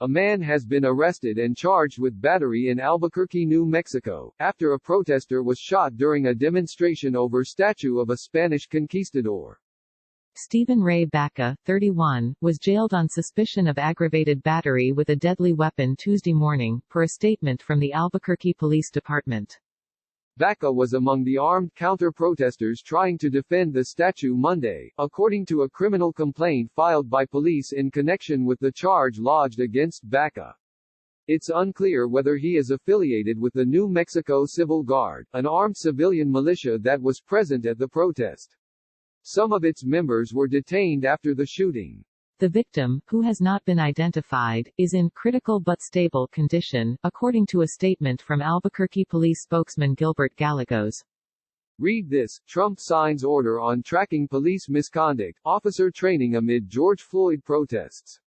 A man has been arrested and charged with battery in Albuquerque, New Mexico, after a protester was shot during a demonstration over statue of a Spanish conquistador. Stephen Ray Baca, 31, was jailed on suspicion of aggravated battery with a deadly weapon Tuesday morning, per a statement from the Albuquerque Police Department. Baca was among the armed counter-protesters trying to defend the statue Monday, according to a criminal complaint filed by police in connection with the charge lodged against Baca. It's unclear whether he is affiliated with the New Mexico Civil Guard, an armed civilian militia that was present at the protest. Some of its members were detained after the shooting. The victim, who has not been identified, is in critical but stable condition, according to a statement from Albuquerque police spokesman Gilbert Gallegos. Read this: Trump signs order on tracking police misconduct, officer training amid George Floyd protests.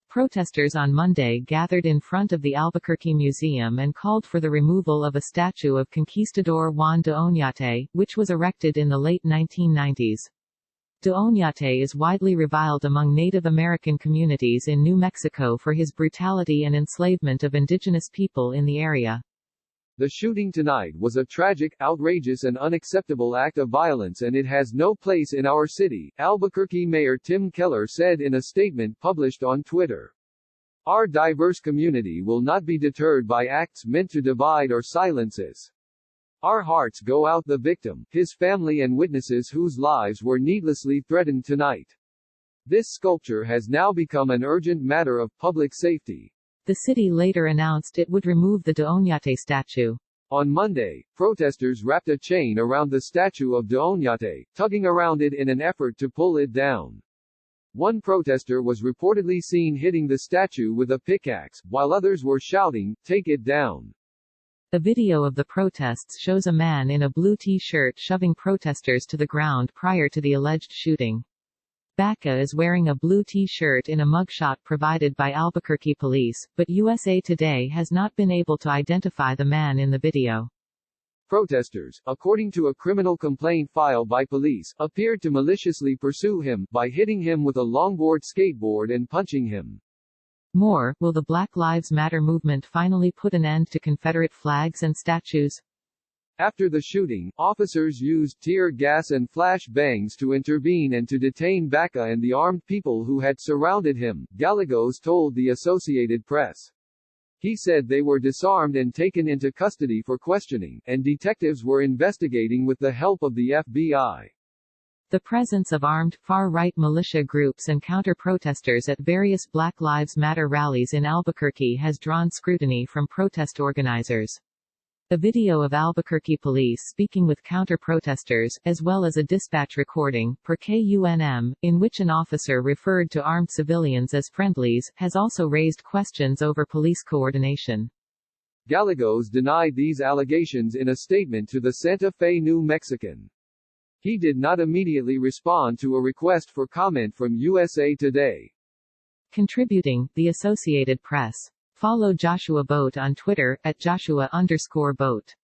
Protesters on Monday gathered in front of the Albuquerque Museum and called for the removal of a statue of Conquistador Juan de Oñate, which was erected in the late 1990s. De Oñate is widely reviled among Native American communities in New Mexico for his brutality and enslavement of indigenous people in the area. The shooting tonight was a tragic, outrageous and unacceptable act of violence and it has no place in our city, Albuquerque Mayor Tim Keller said in a statement published on Twitter. Our diverse community will not be deterred by acts meant to divide or silence us. Our hearts go out to the victim, his family and witnesses whose lives were needlessly threatened tonight. This sculpture has now become an urgent matter of public safety. The city later announced it would remove the de Oñate statue. On Monday, protesters wrapped a chain around the statue of de Oñate, tugging around it in an effort to pull it down. One protester was reportedly seen hitting the statue with a pickaxe, while others were shouting, "Take it down." A video of the protests shows a man in a blue t-shirt shoving protesters to the ground prior to the alleged shooting. Baca is wearing a blue t-shirt in a mugshot provided by Albuquerque police, but USA Today has not been able to identify the man in the video. Protesters, according to a criminal complaint filed by police, appeared to maliciously pursue him, by hitting him with a longboard skateboard and punching him. More, will the Black Lives Matter movement finally put an end to Confederate flags and statues? After the shooting, officers used tear gas and flash bangs to intervene and to detain Baca and the armed people who had surrounded him, Gallegos told the Associated Press. He said they were disarmed and taken into custody for questioning, and detectives were investigating with the help of the FBI. The presence of armed, far-right militia groups and counter-protesters at various Black Lives Matter rallies in Albuquerque has drawn scrutiny from protest organizers. A video of Albuquerque police speaking with counter-protesters, as well as a dispatch recording, per KUNM, in which an officer referred to armed civilians as friendlies, has also raised questions over police coordination. Gallegos denied these allegations in a statement to the Santa Fe New Mexican. He did not immediately respond to a request for comment from USA Today. Contributing, The Associated Press. Follow Joshua Boat on Twitter, @Joshua_Boat.